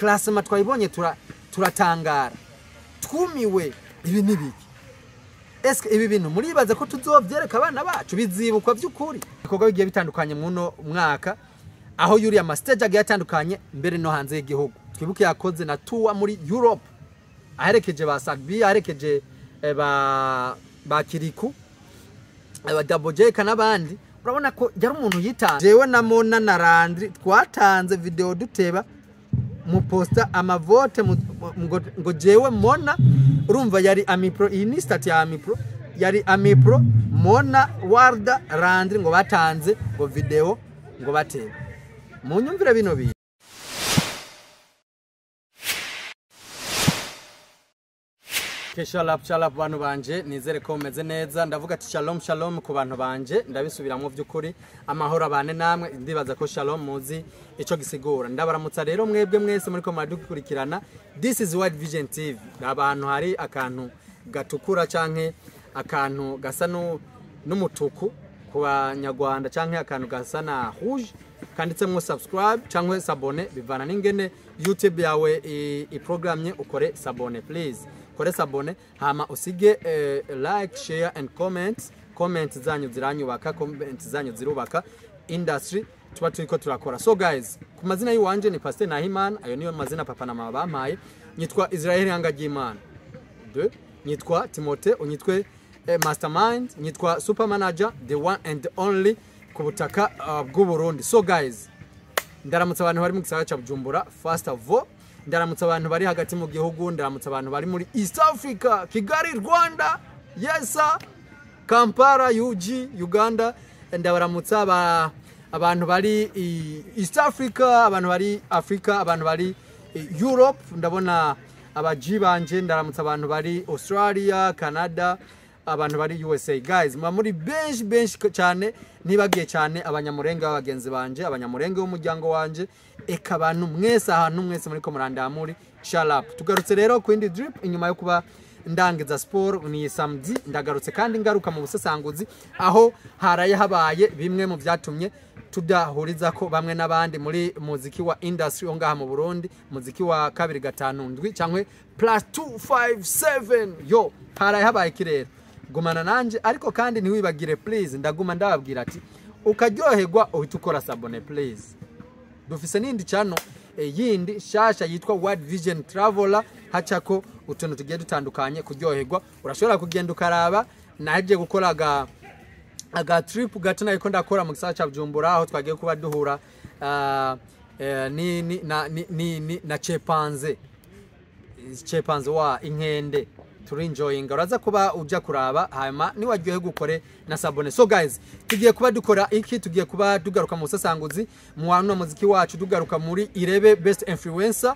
classement twayibonye turatangara twumiwe ibi nibiki eske ibi bintu muribaza ko tuzovyereka abana bacu bizibukwa by'ukuri ibikorwa bigiye bitandukanye muno mwaka aho yuri ama stage agiye atandukanye mbere no hanze y'igihugu twibuke yakoze na tour muri Europe aherekeje ba Sagbi aherekeje ba Kiriku aba Double J kanabandi urabona ko yari umuntu yitanze jewe na Mona na Landry twatanze video duteba mu posta amavote ngo jewe Mona urumva yari Amipro iyi ni stat ya Amipro yari Amipro Mona Warda Landry ngo batanze ngo video ngo bateba mu nyumvira bino bi Shalom bantu banje nizere ko meze neza ndavuga ati shalom ku bantu banje ndabisubiramo by'ukuri amahoro abane namwe ndibaza ko shalom muzi ico gisigura ndabaramutsa rero mwebwe mwese muri ko muradukurikirana this is World Vision TV abantu hari akantu gatukura canke akantu gasa n'umutuku ku banyarwanda canke akantu gasa na rouge kanditsemwo subscribe canke s'abone bivana n'ingene YouTube yawe i programme ukore s'abone please kore s'abone hama usige like share and comment zanyu ziranyubaka comment zanyu zirubaka industry tuba turiko turakora so guys ku mazina yiwanje ni Pastor Nahimana ayo niyo mazina papa na mama bampaye nyitwa Israel Hangagimana 2 nyitwa Timote unyitwe Mastermind nyitwa Super Manager the one and only ku butaka bw'u Burundi so guys ndaramutsa abantu bari mu gisagara ca Bujumbura first of all ndaramutsa abantu bari hagati mu gihugu ndaramutsa abantu bari muri East Africa Kigali Rwanda yes sir Kampala UG Uganda ndabaramutsa abantu bari East Africa abantu bari Africa abantu bari Europe ndabona abaji banje ndaramutsa abantu bari Australia Canada abantu bari USA guys muri bench cyane nibagiye cyane abanyamurenge bagenzi banje abanyamurenge w'umuryango wanje eka abantu mwese ahantu mwese muri ko murandamuri shalap tugarutse rero ku indi drip inyuma yo kuba ndangiza sport ni samedi ndagarutse kandi ngaruka mu busesanguzi aho haraye habaye bimwe mu byatumye tudahuriza ko bamwe nabandi muri muziki wa industry ongaha mu Burundi muziki wa 257 cyangwe +257 yo haraye habaye kirere gumana nanje ariko kandi ntiwibagire please ndaguma ndababwira ati ukaryoherwa uhita ukora s'abone please dufise nindi cyano yindi shasha yitwa World Vision Traveler hacako utuntu tugiye dutandukanye kuryoherwa urashobora kugenda ukaraba naje gukora aga trip gatuna iko ndakora mu gisagara ca Bujumbura aho twagiye kuba duhura na chimpanzee wa inkende turinjoyinga uraza kuba uja kuraba hama ni waryohe gukore na s'abone so guys tugiye kuba dukora iki tugiye kuba dugaruka mu sasanguzi mu wano muziki wacu dugaruka muri irebe best influencer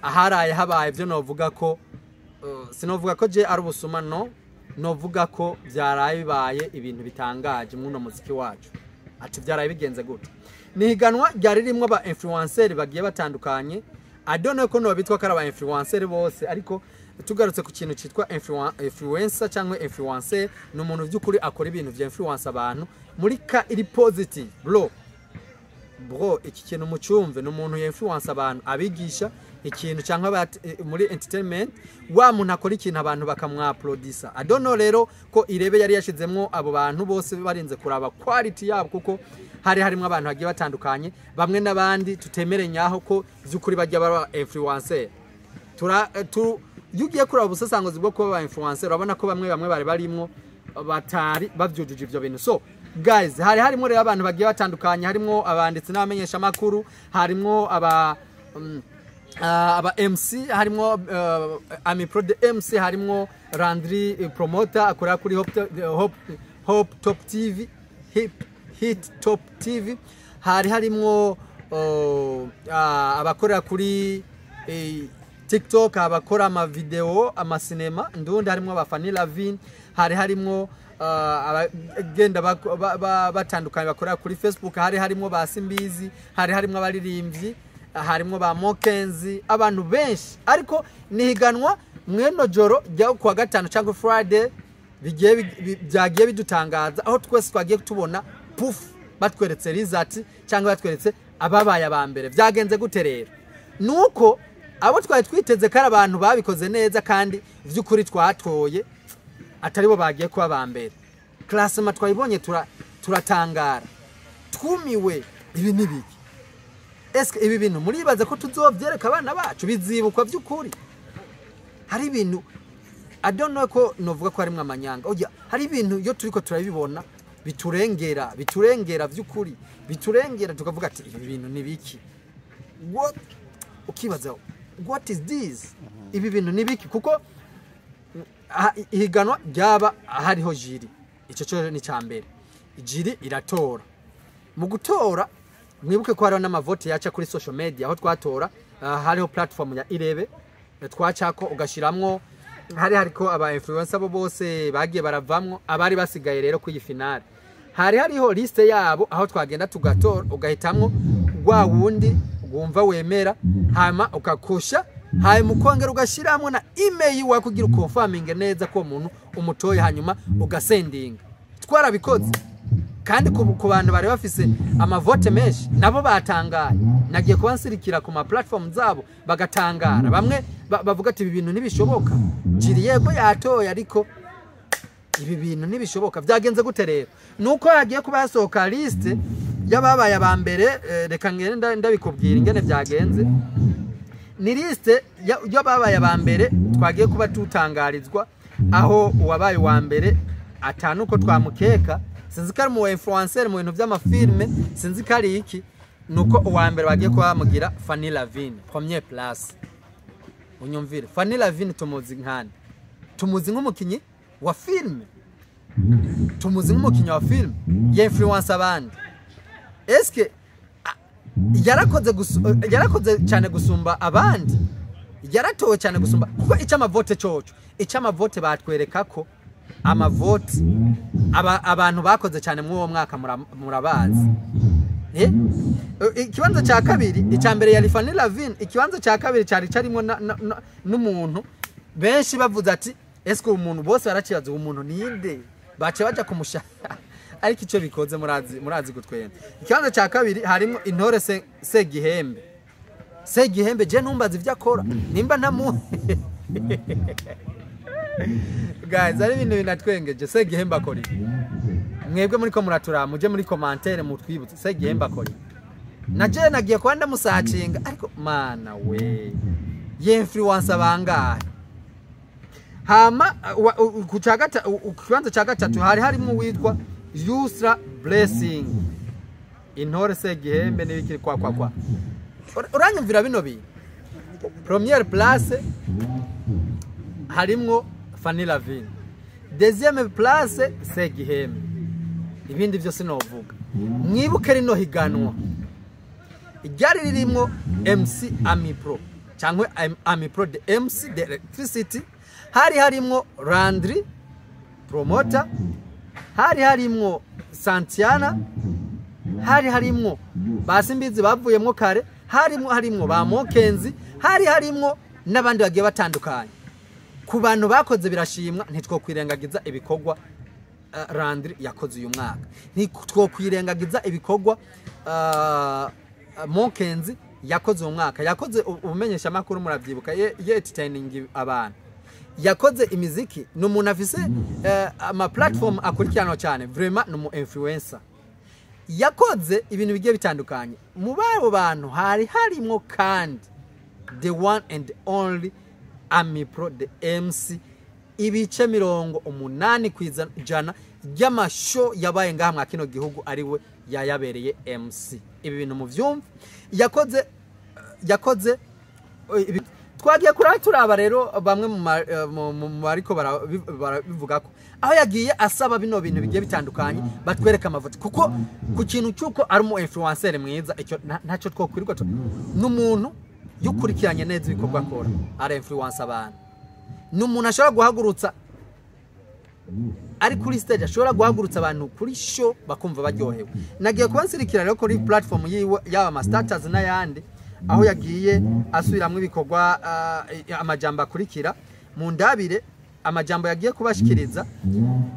aharaye habaye byo novuga ko sinovuga ko je ari ubusuma novuga ko byaraye bibaye ibintu bitangaje muno muziki wacu ati byaraye bigenze gute nihiganwa ryari rimwe ba influencer bagiye batandukanye I don't know ko no bitwa karaba influencer bose ariko tugarutse ku kintu cyitwa influencer cyangwa influencer no muntu by'ukuri akora ibintu bya influence abantu muri ka iri positive bro iki kintu mu cyumve no muntu ya influence abantu abigisha ikintu cyangwa muri entertainment wa muntu akora ikintu abantu bakamwaplodisa I don't know rero ko irebe yari yashizemmo abo bantu bose barinze kuraba quality yabo kuko harimo abantu bagiye batandukanye bamwe nabandi tutemerenyaho ko by'ukuri bajya baba influencer yugiye kuraba ubusasanguzi bwo kuba influencer urabona ko bamwe bari barimo batari bavyujuje ivyo bintu so guys harimo rero abantu bagiye batandukanye harimo abanditsi n'abamenyesha makuru harimo aba MC harimo Amipro de MC harimo Landry promoter akora kuri Hope Top TV Hit Top TV harimo abakorera kuri TikTok abakora ama video ama cinema ndundi harimo abafani Lavin harimo abagenda batandukanye bakora kuri Facebook harimo basimbizi harimo abaririmbyi harimo ba Mokenzi abantu benshi ariko nihiganwa mweno joro rya kwa gatanu cyangwa Friday byagiye bidutangaza aho twese twagiye tubona batweretse result cyangwa batweretse ababaye abambere byagenze gute rero nuko abo twari twiteze ko abantu babikoze neza kandi vy'ukuri twatoye atari bo bagiye kuba bambere classement twayibonye turatangara twumiwe ibi nibiki eske ibi bintu muribaza ko tuzovyereka abana bacu bizibukwa vy'ukuri hari ibintu I don't know ko novuga ko harimwe amanyanga oya hari ibintu yo turiko turabibona biturengera vy'ukuri biturengera tukavuga ati ibi bintu nibiki what ukibaza what is this ibi bintu nibiki kuko ihiganwa ryaba hariho jiri ico cyo ni cyambere jiri iratora mu gutora mwibuke ko hariho n'amavote yaca kuri social media aho twatora hariho platform ya irebe twacako ugashiramwo hariko aba influencer bo bose bagiye baravamwo abari basigaye rero ku finale hariho liste yabo aho twagenda tugatora ugahitamwo gwa wundi gumva wemera hama ukakusha haye mukongera ugashiramwo na email wa kugira confirming neza ko umuntu umutoye hanyuma ugasendinga twarabikoze kandi ku bantu bari bafise amavote menshi nabo batangaye nagiye kubansirikira ku ma platform zabo bagatangara bamwe bavuga ati ibi bintu nibishoboka jiri yego yatoye ariko ibi bintu nibishoboka vyagenze gute rero nuko yagiye kubasohoka liste yababaye abambere reka ngende ndabikubwira ingene vyagenze ni liste yababaye abambere twagiye kuba tutangarizwa aho uwabaye wa mbere atanuko twamukeka sinzi ko ari mu influencer mu bintu by'amafilme sinzi ko ari iki nuko uwa mbere bagiye kuba mugira Fanny Lavine première place unyumvire Fanny Lavine tumuzi nkane tumuzi nk'umukinyi wa filme tumuzi nk'umukinyi wa filme ya influence abandi eske yarakoze cyane gusumba abandi yaratowe cyane gusumba kuko icamavote coco icamavote batwereka ko amavote abantu bakoze cyane mu uwo mwaka murabazi ikibanza cya kabiri icambere ya Fanny Lavine ikibanza cya kabiri cyari carimo n'umuntu benshi bavuze ati eske umuntu bose barakibaza umuntu ninde bace baja kumusha ariko ico bikoze murazi gutwena ikibanza cya kabiri harimo intore Segihembe je numbaza ivyo akora nimba ntamu guys ari ibintu binatwengeje Segihembe akora mwebwe muri ko muratura muje muri commentaire mutwibutse Segihembe akora naje nagiye kwanda musacinga ariko mana we ye influencer bangahe hama kukibanza cya gatatu harimo witwa Yusra Blessing intore Segihembe n'ibikiri kwa uranyumvira bino bi première place harimo Fanny Lavine deuxième place Segihembe ibindi byose novuga mwibuke rino higanwa iryari ririmo MC Amipro cyangwa Amipro de MC de Electricity harimo Landry promoter harimo Santiana harimo basimbizi bavuyemo kare harimo ba Mokenzi harimo n'abandi bagiye batandukanye ku bantu bakoze birashimwa ntitwokwirengagiza ibikorwa Landry yakoze uyu mwaka ntitwokwirengagiza ibikorwa Mokenzi yakoze uyu mwaka yakoze ubumenyesha makuru muravyibuka ye entertaining abantu yakoze imiziki n'umuntu afise ama platform akurikirana cyane vraiment no influencer yakoze ibintu bigiye bitandukanye mu babo bantu harimo kandi the one and only Amipro the MC ibice 80 kwijana y'amasho yabaye ngaha mwa kino gihugu ariwe yayabereye MC ibi bintu mu vyumva yakoze twagiye turaba rero bamwe mu bariko barabivuga ko aho yagiye asaba bino bintu bigiye bitandukanye batwereka amavuta kuko ku kintu cyuko ari mu influencer mwiza icyo ntacyo twokwirirwa n'umuntu yukurikiranye neza ibikorwa akora ari influencer abantu n'umuntu ashobora guhagurutsa ari kuri stage ashobora guhagurutsa abantu kuri show bakumva baryohewe nagiye kubansirikira rero kuri platform yiwe yaba ama status n'ayandi aho yagiye asubiramwe ibikorwa amajambo akurikira mu ndabire amajambo yagiye kubashikiriza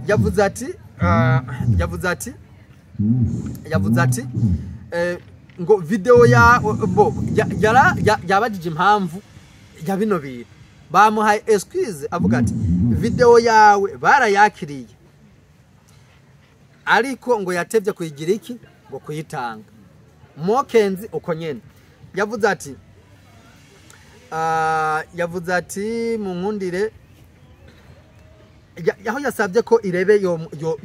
yavuze ati ngo video yabajije impamvu ya bino bintu bamuhaye excuse avuga ati video yawe barayakiriye ariko ngo yatevye kuyigira iki ngo kuyitanga Mokenzi uko nyene yavuze ati mu nkundire yaho yasabye ko irebe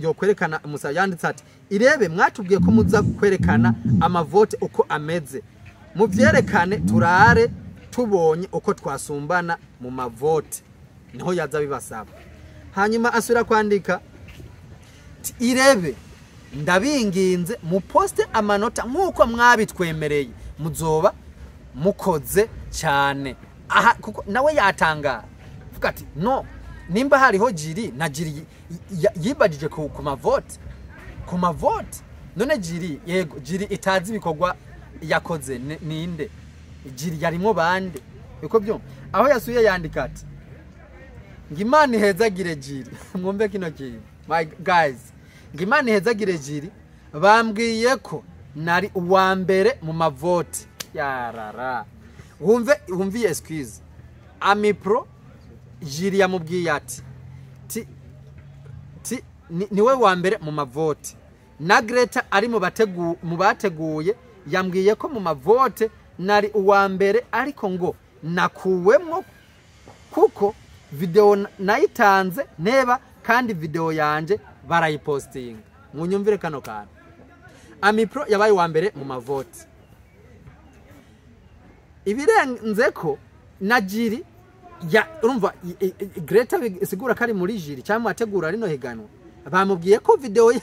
yo kwerekana umusaba yanditse ati irebe mwatubwiye ko muza kwerekana amavote uko ameze mu byerekane turare tubonye uko twasumbana mu mavote niho yaza bibasaba hanyuma asubira kwandika irebe ndabinginze mu poste amanota nkuko mwabitwemereye muzoba mukoze cyane aha kuko nawe yatangara vuga ati no nimba hariho jiri na jiri yibajije ku mavote none jiri yego jiri itazi ibikorwa yakoze ninde jiri yarimo bande uko byo aho yasuye yandika ati ngimana hezagire jiri mwumve kino kintu my guys ngimana hezagire jiri bambwiye ko nari uwa mbere mu mavote yarara wumviye excuse Ami Pro jiri yamubwiye ati niwe wa mbere mu mavote na Greta ari mu bateguye yambwiye ko mu mavote nari uwa mbere ariko ngo nakuwemwo kuko video nayitanze neba kandi video yanje barayipostinga munyumvire kano kana Ami Pro yabaye wa mbere mu mavote ibirenze ko na jiri ya urumva Greta sigura kari muri jiri cyangwa ategura rino higanwa bamubwiye ko video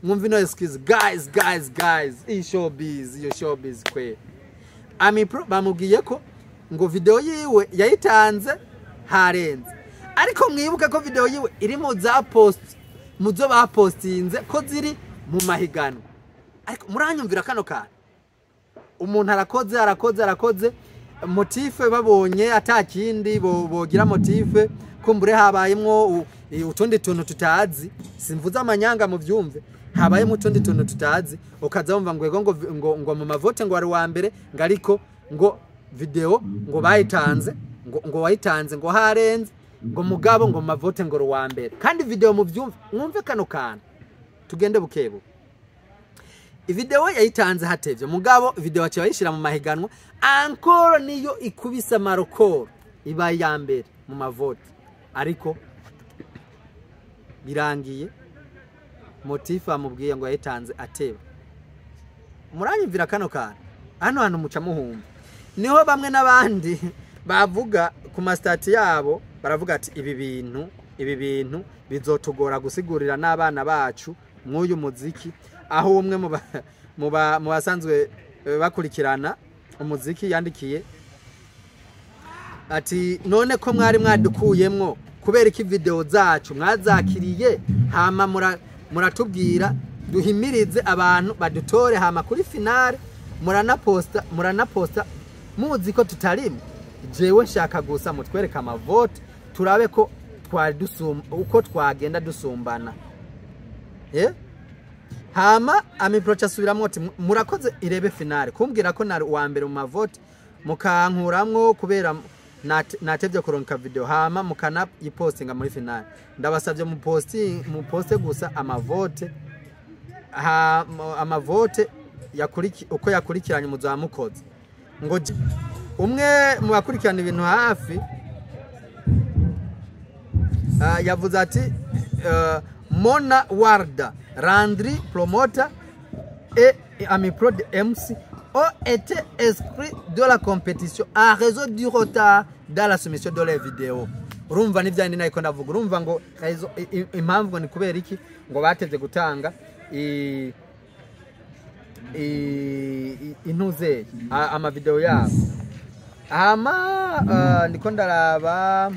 mwumva no excuse guys iyo showbiz kwe Ami Pro bamubwiye ko ngo video yiwe yayitanze harenze ariko mwibuka ko video yiwe iri mu za post muzo bapostinze ko ziri mu mahiganwa ariko muranyumvira kano kana umuntu arakoze motive babonye atakindi bogira motive kumbure habayemwo utundi tuntu tutazi simvuza amanyanga mu byumve habayemo utundi tuntu tutazi ukaza wumva ngo mu mavote ngo ari wa mbere ngariko ngo video ngo bayitanze ngo wayitanze ngo harenze ngo mugabo ngo mu mavote ngo ru wa mbere kandi video mu byumve mwumve kano kana tugende bukebo video yayitanze hatevye mugabo video wacu bayishira mu mahiganwa encore niyo ikubisa marokoro iba ya mbere mu mavote ariko birangiye motifu amubwiye ngo yayitanze ateba muranyumvira kano kana hano muca muhumba niho bamwe n'abandi bavuga ku mastati yabo baravuga ati ibi bintu bizotugora gusigurira n'abana bacu mw'uyu muziki aho umwe mu basanzwe bakurikirana umuziki yandikiye ati none ko mwari mwadukuyemwo kubera iki video zacu mwazakiriye hama muratubwira duhimirize abantu badutore hama kuri finale muranaposta muzi ko tutarimo jewe nshaka gusa mutwereka amavote turabe ko uko twagenda dusumbana hama Ami Pro asubiramo ati murakoze irebe finale kumbwira ko nari uwa mbere mu mavote mukankuramwo kubera natevye kuronka video hama mukana yipostinga muri finale ndabasavye mu poste gusa amavote amavote uko yakurikiranye muzo mukoze ngo umwe mu bakurikirana ibintu hafi yavuze ati Mona Warda Randri promoter et Ami Pro de MC ont été exclus de la compétition à raison du retard dans la soumission de leurs vidéos. Urumva n'ivyandi nayiko ndavuga urumva ngo impamvu ni kubera iki ngo batevye gutanga intuze ama video yabo hama ndiko ndaraba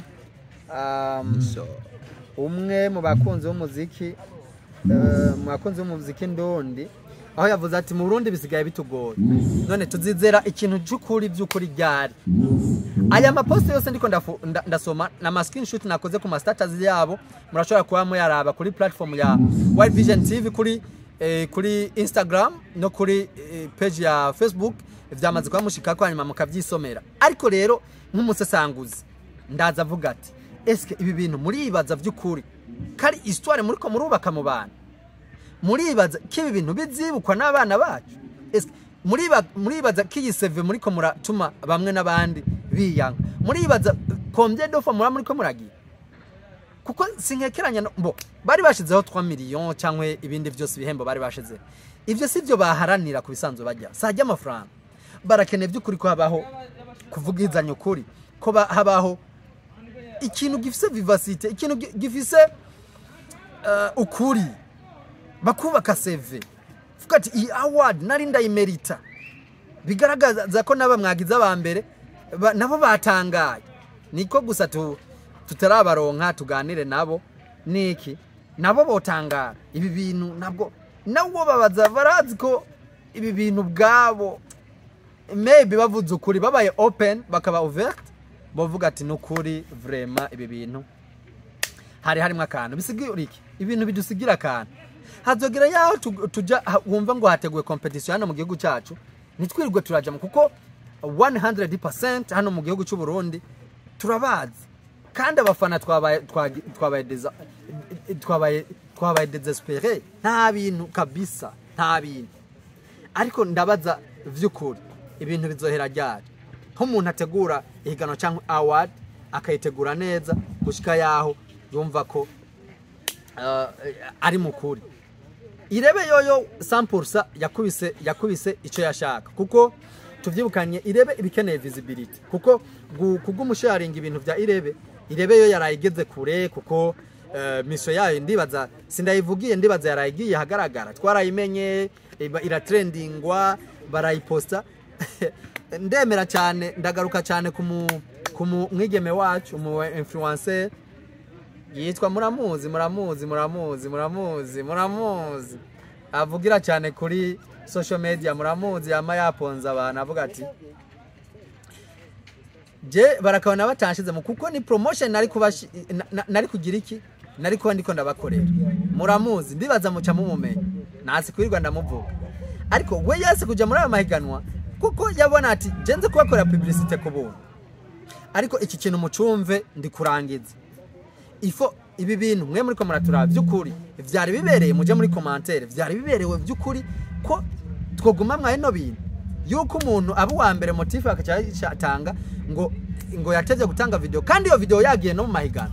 umwe mu bakunzi b'umuziki ndondi aho yavuze ati mu Burundi bisigaye bitugoye none tuzizera ikintu cy'ukuri by'ukuri ryari aya mapost yose ndiko ndasoma na ma screenshot nakoze ku ma status yabo murashobora kuba muyaraba kuri platform ya White Vision TV kuri kuri Instagram no kuri page ya Facebook vyamaze kwa mushika kwa nyuma mukavyisomera ariko rero nk'umusesanguzi ndaza avuga ati eske ibi bintu muribaza vy'ukuri kari histoire muriko murubaka mu bana muribaza kibi bintu bizibukwa n'abana bacu eske muribaza kiyiseve muriko muratuma bamwe n'abandi biyanga muribaza combien de fois muriko muragira kuko sinkekeranya bo bari bashizeho 3 millions cyangwa ibindi byose bihembo bari bashize ivyo sivyo baharanira ku bisanzwe bajya sajya amafaranga barakene by'ukuri ko habaho kuvugizanya ukuri ko habaho ikintu gifise vivacité ikintu gifise ukuri bakubaka CV fuka ati iyi award nari ndayimerita bigaragaza ko naba mwagize abambere nabo batangaye niko gusa tutarabaronka tuganire nabo niki nabo botangara ibi bintu nabwo nawo babaza barazi ko ibi bintu bwabo maybe bavuze ukuri babaye open bakaba ouvert bovuga ati nukuri vraiment ibi bintu harimo akantu bisigira iki ibintu bidusigira akantu hazogera yaho tuja wumva ngo hateguwe competition hano mu gihugu cyacu nitwirirwe turajamo kuko 100% hano mu gihugu cy'u Burundi turabazi kandi abafana twabaye desespéré nta bintu kabisa nta bintu ariko ndabaza vy'ukuri ibintu bizohera ryari nk'umuntu ategura ihigano cyangwa award akayitegura neza gushika yaho yumva ko ari mukuri irebe yoyo 100% yakubise ico yashaka kuko tuvyibukanye irebe ibikeneye visibility kuko kugumushyaringa ibintu vya irebe yo yarayigeze kure kuko mission yayo ndibaza sindayivugiye ndibaza yarayigiye hagaragara twarayimenye iratrendingwa barayiposta ndemera cyane ndagaruka cyane ku mwigeme wacu umu influencer yitwa muramuzi avugira cyane kuri social media muramuzi yama yaponza abantu avuga ati je barakabona batanshize mu kuko ni promotion nari kugira iki nari kuba ndiko ndabakorera muramuzi ndibaza muca mumumenye nasi kwirirwa ndamuvuga ariko we yase kuja muri aya mahiganwa kuko yabona ati jenze kubakora publicité ku buntu ariko iki kintu mucumve ndi kurangiza ifo ibi bintu mwe muri ko muratura by'ukuri vyari bibereye muje muri commentaire vyari biberewe by'ukuri ko twoguma mwaye no bintu yuko umuntu abo wa mbere motive akacatanga ngo yateze gutanga video kandi iyo video yagiye no mu mahigano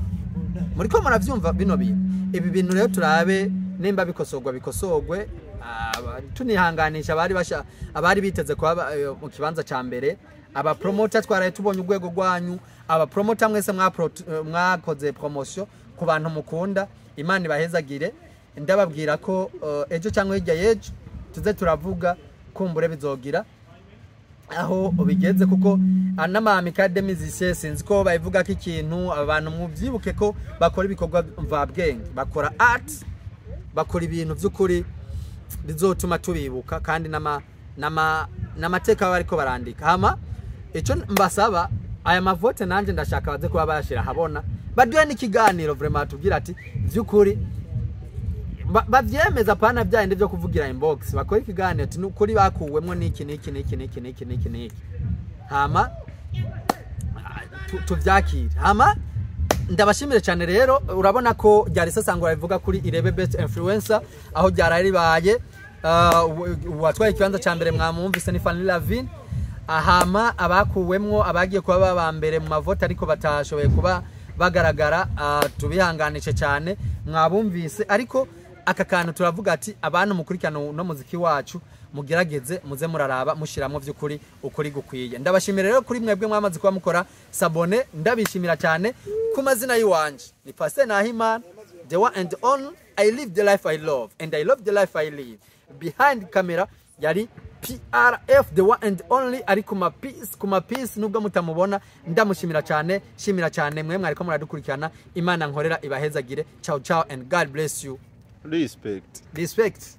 muri ko muravyumva bino bintu ibi bintu rero turabe nimba bikosogwe tunihanganisha abari biteze kwa mu kibanza ca mbere aba promoter twaraye tubonye urwego rwanyu aba promoter mwese mwakoze promotion ku bantu mukunda Imana ibahezagire ndababwira ko ejo cyangwa hirya yejo tuze turavuga kumbure bizogira aho bigeze kuko anama academy zise sinzi ko bayivuga ko ikintu abantu muvyibuke ko bakora ibikorwa mvabwenge bakora art bakora ibintu by'ukuri bizotuma tubibuka kandi n'amateka bariko barandika hama ico mbasaba aya mavote nanje ndashaka baze kuba bashira habona baduye n'ikiganiro vraiment tugira ati vy'ukuri bavyemeza pana byande byo kuvugira inbox bakora ikiganiro ati nukuri bakuwemwo niki hama tuvyakira hama ndabashimire cyane rero urabona ko ryari sasangura bivuga kuri irebe best influencer aho ryari baye watwaye ikibanza ca mbere mwamumvise ni Fanny Lavin ahama abakuwemwo abagiye kuba babambere mu mavota ariko batashoboye kuba bagaragara tubihanganishe cyane mwabumvise ariko aka kantu turavuga ati abantu mukurikirana no muziki wacu mugerageze muze muraraba mushiramo by'ukuri ukuri gukwiye ndabashimira rero kuri mwebwe mwamaze kuba mukora sabone ndabishimira cyane ku mazina yiwanje ni Pastor Nahimana the one and only I live the life I love and I love the life I live behind camera yari PRF the one and only ari kuma peace nubwo mutamubona ndamushimira cyane shimira cyane mwe mwariko muradukurikirana Imana nkorera ibahezagire ciao and God bless you. Respect.